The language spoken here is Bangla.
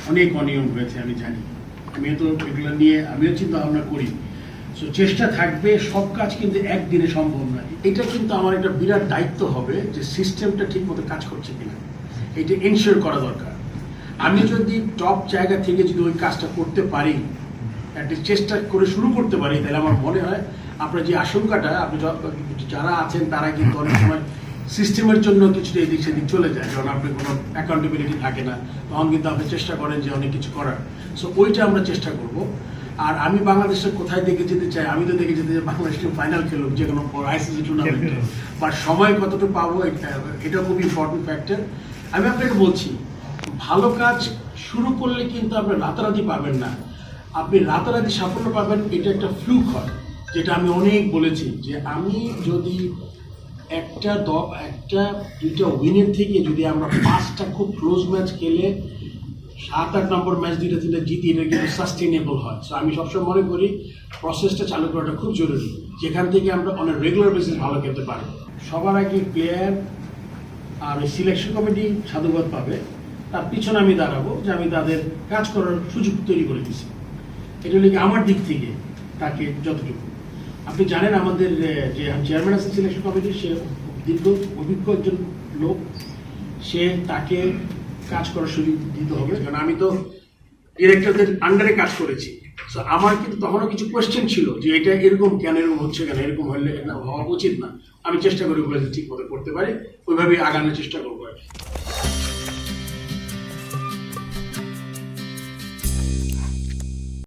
অনেক অনিয়ম হয়েছে আমি জানি, আমিও তো এগুলো নিয়ে আমিও চিন্তা ভাবনা করি। সো চেষ্টা থাকবে, সব কাজ কিন্তু একদিনে সম্ভব নয়। এটা কিন্তু আমার একটা বিরাট দায়িত্ব হবে যে সিস্টেমটা ঠিক মতো কাজ করছে কিনা এটা এনশিওর করা দরকার। আমি যদি টপ জায়গা থেকে যদি ওই কাজটা করতে পারি, একটা চেষ্টা করে শুরু করতে পারি, তাহলে আমার মনে হয় আপনার যে আশঙ্কাটা, আপনি যারা আছেন তারা কিন্তু অনেক সময় সিস্টেমের জন্য কিছুটা এদিক সেদিক চলে যায়, কারণ আপনি কোনো অ্যাকাউন্টেবিলিটি থাকে না, তখন কিন্তু আপনি চেষ্টা করেন যে অনেক কিছু করার। সো ওইটা আমরা চেষ্টা করব। আর আমি বাংলাদেশের কোথায় দেখে যেতে চাই, আমি তো দেখে যেতে চাই বাংলাদেশ ফাইনাল খেলুক যে কোনো আইসিসি টুর্নামেন্টে, বা সময় কতটুকু পাবো এটা খুব ইম্পর্টেন্ট ফ্যাক্টর। আমি আপনাকে বলছি, ভালো কাজ শুরু করলে কিন্তু আপনি রাতারাতি পাবেন না, আপনি রাতারাতি সাফল্য পাবেন, এটা একটা ফ্লুক হয়। যেটা আমি অনেক বলেছি যে আমি যদি একটা দুইটা উইনের থেকে যদি আমরা 5টা খুব ক্লোজ ম্যাচ খেলে 7-8 নম্বর ম্যাচ 2-3 জিতি, এটা কিন্তু সাস্টেনেবল হয়। সো আমি সবসময় মনে করি প্রসেসটা চালু করাটা খুব জরুরি, যেখান থেকে আমরা অনেক রেগুলার বেসিস ভালো খেলতে পারি। সবার আগে প্লেয়ার আর সিলেকশন কমিটি সাধুবাদ পাবে, তার পিছনে আমি দাঁড়াবো যে আমি তাদের কাজ করার সুযোগ তৈরি করে দিচ্ছি। এটা হলে আমার দিক থেকে তাকে যতটুকু। আপনি জানেন আমাদের যে চেয়ারম্যান আছে সিলেকশন কমিটির, সে দীর্ঘ অভিজ্ঞ একজন লোক, সে তাকে কাজ করার সুযোগ দিতে হবে, কারণ আমি তো ডিরেক্টরদের আন্ডারে কাজ করেছি। সো আমার কিন্তু তখনও কিছু কোয়েশ্চেন ছিল যে এটা এরকম কেন, এরকম হচ্ছে কেন, এরকম হলে হওয়া উচিত না। আমি চেষ্টা করি বলে ঠিক মতো করতে পারি, ওইভাবেই আগানোর চেষ্টা করবো আর কি।